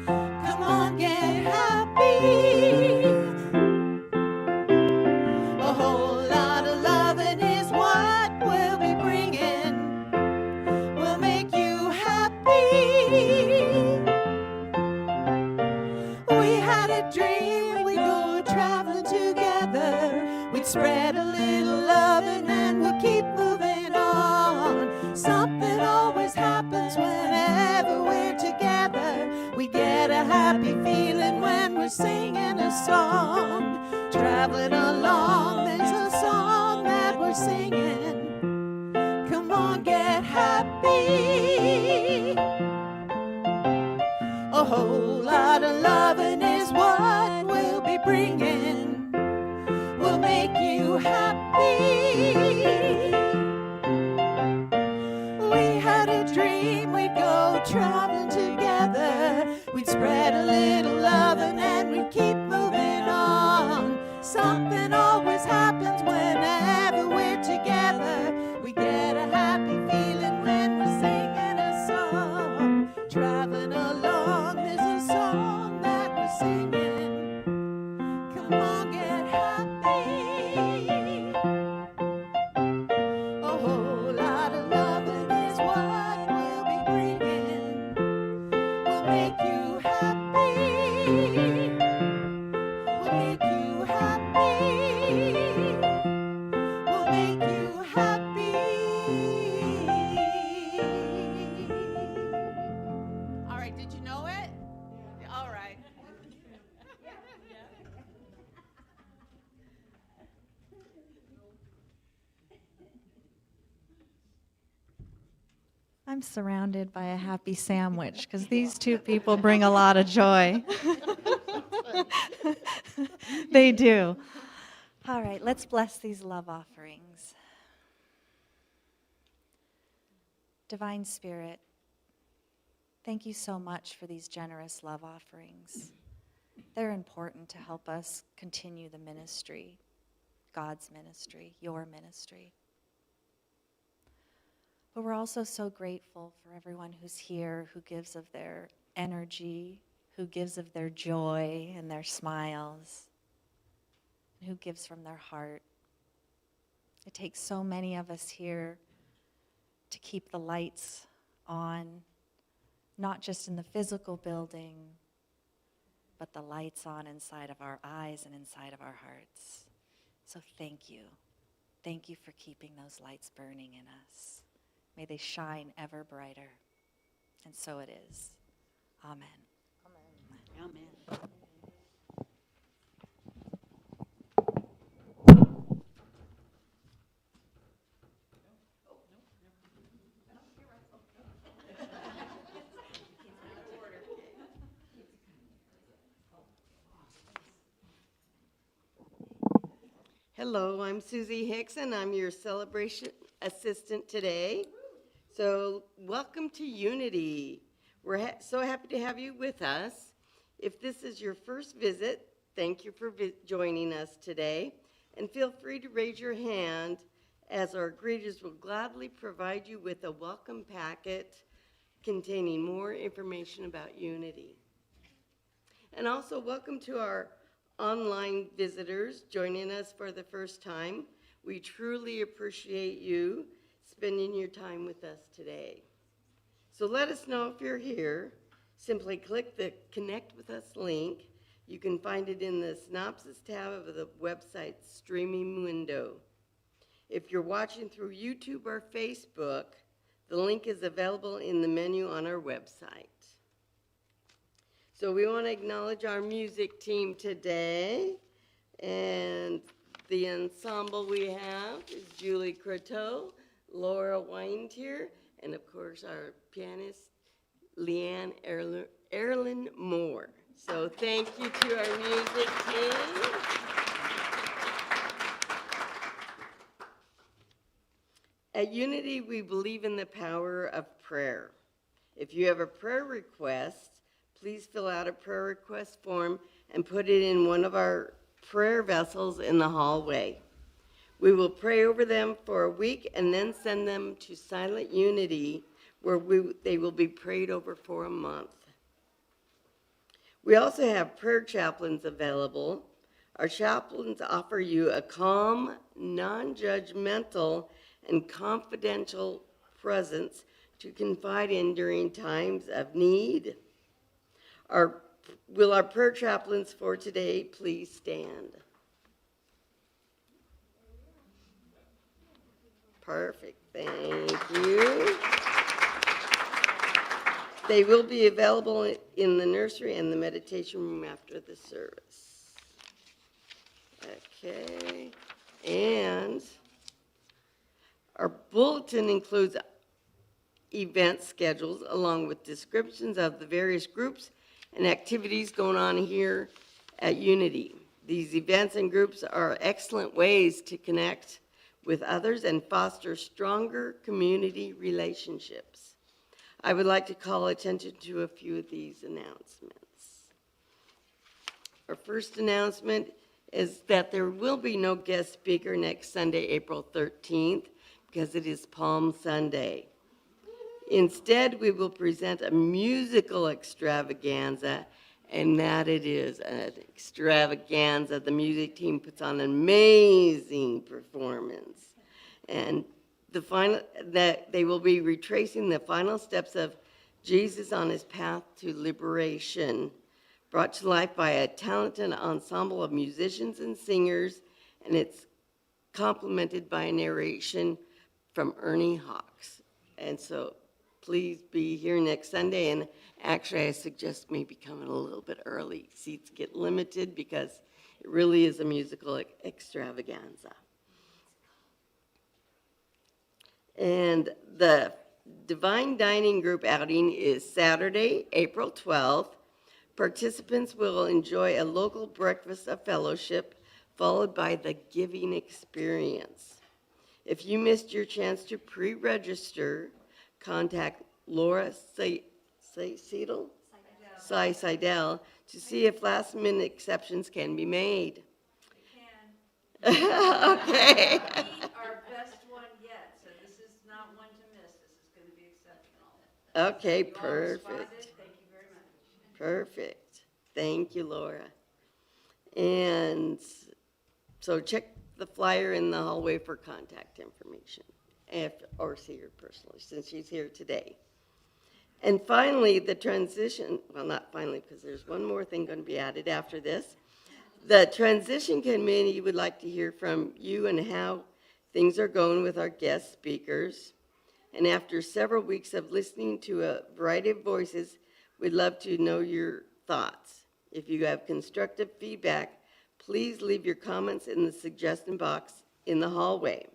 Come on, get happy. A whole lot of loving is what we'll be bringing. We'll make you happy. We had a dream we'd go traveling together. We'd spread a little loving and we'll keep moving on. Something always happens whenever we're together. We get a happy feeling when we're singing a song. Traveling along, there's a song that we're singing. Come on, get happy. A whole lot of loving is what we'll be bringing. We'll make you happy. We had a dream we'd go traveling together. We'd spread a little loving and we'd keep moving on. Something always happens whenever we're together. We get a happy feeling when we're singing a song. Traveling along, there's a song that we're singing. Come I'm surrounded by a happy sandwich because these two people bring a lot of joy. They do. All right, let's bless these love offerings. Divine Spirit, thank you so much for these generous love offerings. They're important to help us continue the ministry, God's ministry, your ministry. But we're also so grateful for everyone who's here, who gives of their energy, who gives of their joy and their smiles, and who gives from their heart. It takes so many of us here to keep the lights on, not just in the physical building, but the lights on inside of our eyes and inside of our hearts. So thank you. Thank you for keeping those lights burning in us. May they shine ever brighter. And so it is. Amen. Amen. Hello, I'm Susie Hicks, and I'm your celebration assistant today. So welcome to Unity. We're so happy to have you with us. If this is your first visit, thank you for joining us today. And feel free to raise your hand as our greeters will gladly provide you with a welcome packet containing more information about Unity. And also welcome to our online visitors joining us for the first time. We truly appreciate you spending your time with us today. So let us know if you're here. Simply click the Connect with Us link. You can find it in the synopsis tab of the website's streaming window. If you're watching through YouTube or Facebook, the link is available in the menu on our website. So we want to acknowledge our music team today. And the ensemble we have is Julie Croteau, Laura Weintier, and of course our pianist, Leanne Erlin Moore. So thank you to our music team. At Unity, we believe in the power of prayer. If you have a prayer request, please fill out a prayer request form and put it in one of our prayer vessels in the hallway. We will pray over them for a week and then send them to Silent Unity, where they will be prayed over for a month. We also have prayer chaplains available. Our chaplains offer you a calm, non-judgmental, and confidential presence to confide in during times of need. Will our prayer chaplains for today please stand? Perfect, thank you. They will be available in the nursery and the meditation room after the service. Okay, and our bulletin includes event schedules along with descriptions of the various groups and activities going on here at Unity. These events and groups are excellent ways to connect with others and foster stronger community relationships. I would like to call attention to a few of these announcements. Our first announcement is that there will be no guest speaker next Sunday, April 13th, because it is Palm Sunday. Instead, we will present a musical extravaganza, and that it is an extravaganza. The music team puts on an amazing performance. And they will be retracing the final steps of Jesus on his path to liberation, brought to life by a talented ensemble of musicians and singers, and it's complemented by a narration from Ernie Hawks. And so please be here next Sunday, and actually I suggest maybe coming a little bit early. Seats get limited because it really is a musical extravaganza. And the Divine Dining Group outing is Saturday, April 12th. Participants will enjoy a local breakfast of fellowship, followed by the giving experience. If you missed your chance to pre-register, contact Laura Seidel to see if last-minute exceptions can be made. We can. Okay. Beat our best one yet, so this is not one to miss. This is going to be exceptional. Okay, You all responded. perfect. Thank you very much. Perfect. Thank you, Laura. And so check the flyer in the hallway for contact information, or see her personally, since she's here today. And finally, the transition, well, not finally, because there's one more thing going to be added after this. The transition committee would like to hear from you and how things are going with our guest speakers. And after several weeks of listening to a variety of voices, we'd love to know your thoughts. If you have constructive feedback, please leave your comments in the suggestion box in the hallway.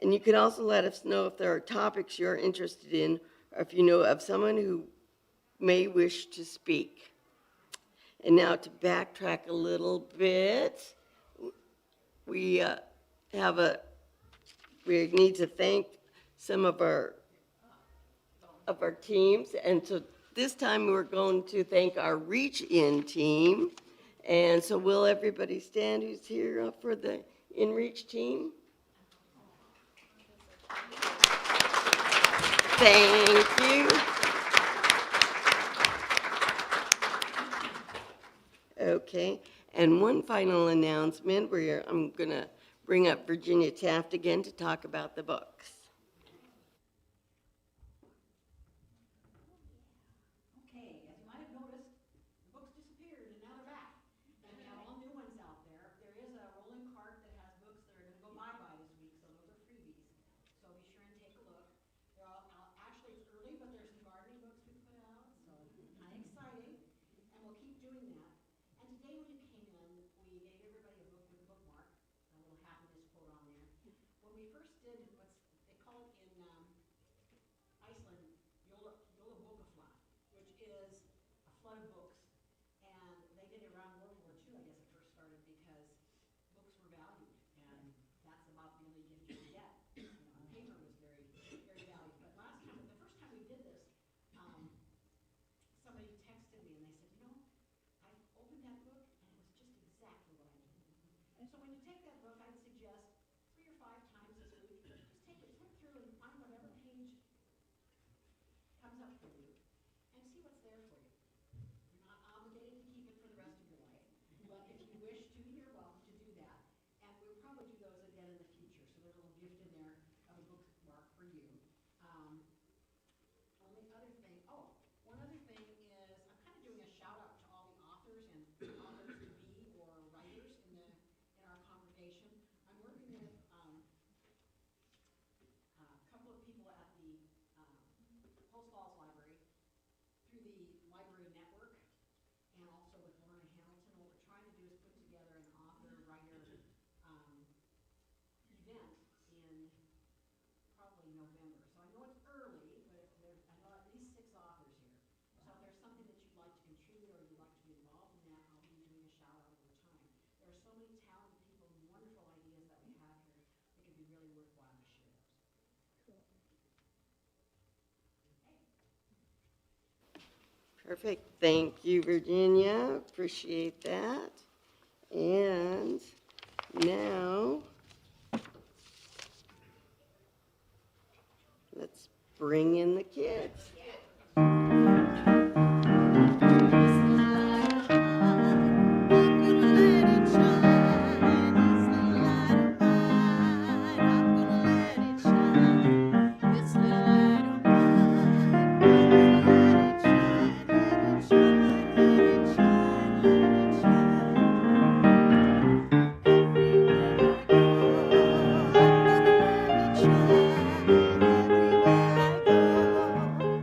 And you can also let us know if there are topics you're interested in, or if you know of someone who may wish to speak. And now to backtrack a little bit, we need to thank some of our teams, and so this time we're going to thank our Reach In team. And so will everybody stand who's here for the InReach team? Thank you. Okay, and one final announcement where I'm going to bring up Virginia Taft again to talk about the books. Okay, as you might have noticed, the books disappeared and now they're back. And we have all new ones out there. There is a rolling cart that has books that are going to go bye-bye this week, so those are freebies. So be sure and take a look. They're all, actually, it's early, but there's some gardening books we put out, so kind of exciting. And we'll keep doing that. And today when you came in, we gave everybody a book with a bookmark, a little happiness quote on there. When we first did what's, they call it in Iceland, Jólabókaflóð, which is a flood of books. And they did it around World War II, I guess it first started, because books were valued. And that's about the only gift you could get. Paper was very, very valued. But the first time we did this, somebody texted me and they said, I opened that book and it was just exactly what I needed. And so when you take that book, I'd suggest 3 or 5 times this week, just take it, flip through and find whatever page comes up for you and see what's there for you. You're not obligated to keep it for the rest of your life, but if you wish to, you're welcome to do that. And we'll probably do those again in the future, so there's a little gift in there of a bookmark for you. One other thing is I'm kind of doing a shout out to all the authors and authors to be or writers in our congregation. I'm working with a couple of people at the Post Falls Library through the Library Network and also with Lorna Hamilton. What we're trying to do is put together an author-writer event in probably November. So I know it's early, but I know at least 6 authors here. So if there's something that you'd like to contribute or you'd like to be involved in that, I'll be doing a shout out over time. There are so many talented people and wonderful ideas that we have here. It could be really worthwhile to share those. Perfect. Thank you, Virginia. Appreciate that. And now, let's bring in the kids. Everywhere I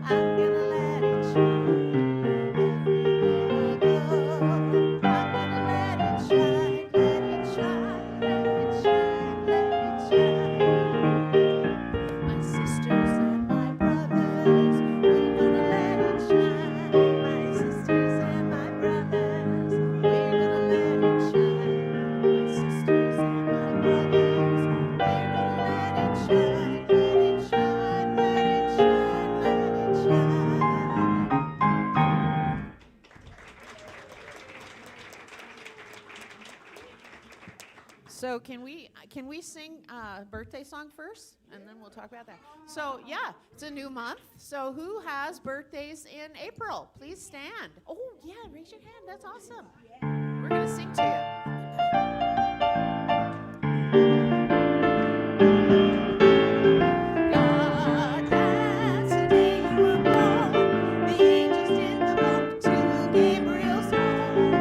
go, can we sing a birthday song first, and then we'll talk about that. So yeah, it's a new month. So who has birthdays in April? Please stand. Oh yeah, raise your hand. That's awesome. We're gonna sing to you. God, that's the day you were born. The angels did the bump to Gabriel's horn.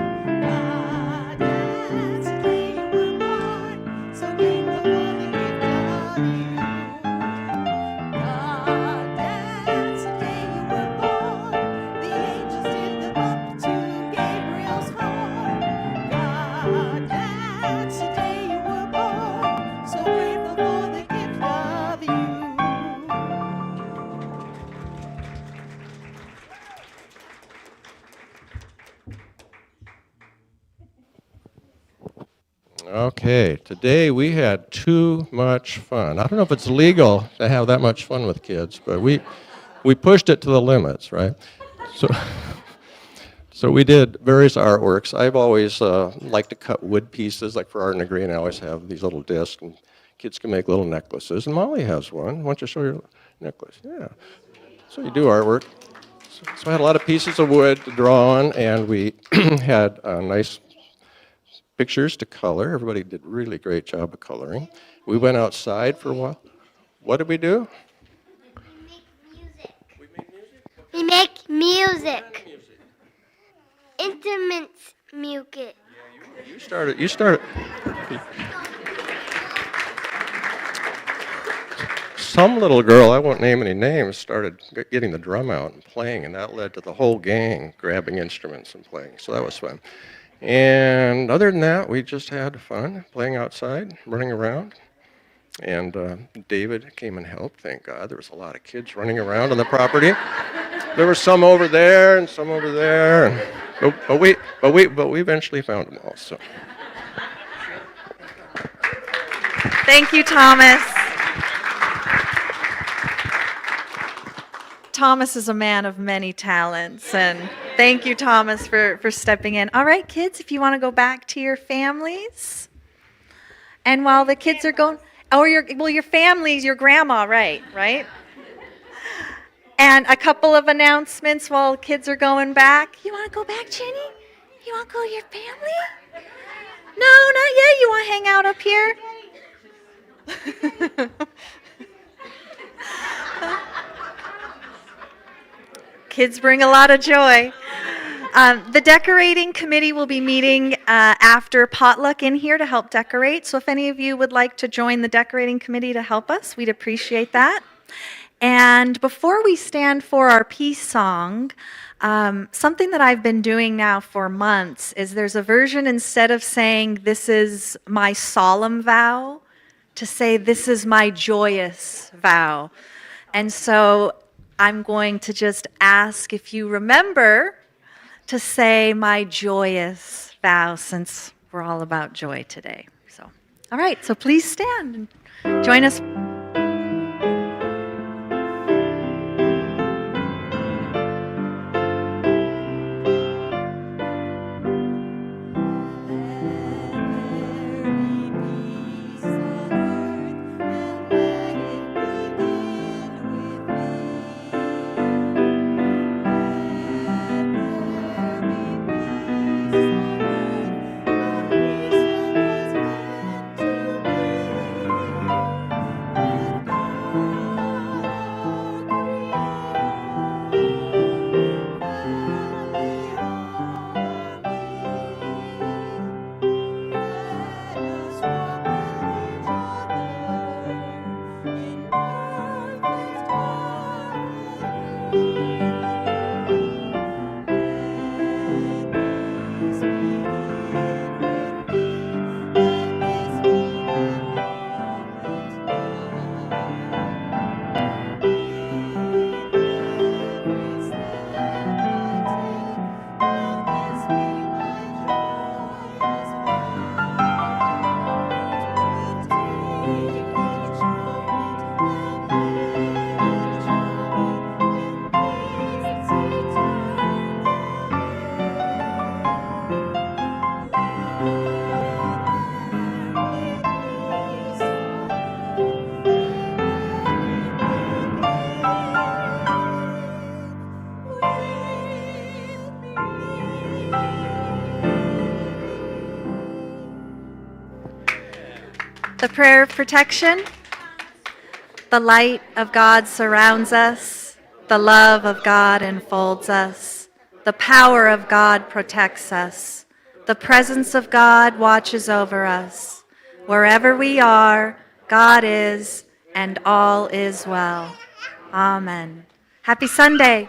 God, that's the day you were born. So grateful for the gift of you. God, that's the day you were born. The angels did the bump to Gabriel's horn. God, that's the day you were born. So grateful for the gift of you. Okay, today we had too much fun. I don't know if it's legal to have that much fun with kids, but we pushed it to the limits, right? So, so we did various artworks. I've always liked to cut wood pieces, like for Art and the Green. I always have these little discs, and kids can make little necklaces. And Molly has one. Why don't you show your necklace? Yeah. So you do artwork. So I had a lot of pieces of wood to draw on, and we had nice pictures to color. Everybody did a really great job of coloring. We went outside for a while. What did we do? We make music. Instruments music. You started. Some little girl, I won't name any names, started getting the drum out and playing, and that led to the whole gang grabbing instruments and playing. So that was fun. And other than that, we just had fun playing outside, running around. And David came and helped, thank God. There was a lot of kids running around on the property. There were some over there and some over there. And, but we eventually found them all. So. Thank you, Thomas. Thomas is a man of many talents, and thank you, Thomas, for stepping in. All right, kids, if you want to go back to your families. And while the kids are going, your families, your grandma, right? And a couple of announcements while kids are going back. You want to go back, Jenny? You want to go to your family? No, not yet. You want to hang out up here? Kids bring a lot of joy. The decorating committee will be meeting after potluck in here to help decorate. So if any of you would like to join the decorating committee to help us, we'd appreciate that. And before we stand for our peace song, something that I've been doing now for months is there's a version, instead of saying this is my solemn vow, to say this is my joyous vow. And so I'm going to just ask if you remember to say my joyous vow, since we're all about joy today. So, all right, so please stand and join us. The prayer of protection. The light of God surrounds us. The love of God enfolds us. The power of God protects us. The presence of God watches over us. Wherever we are, God is, and all is well. Amen. Happy Sunday.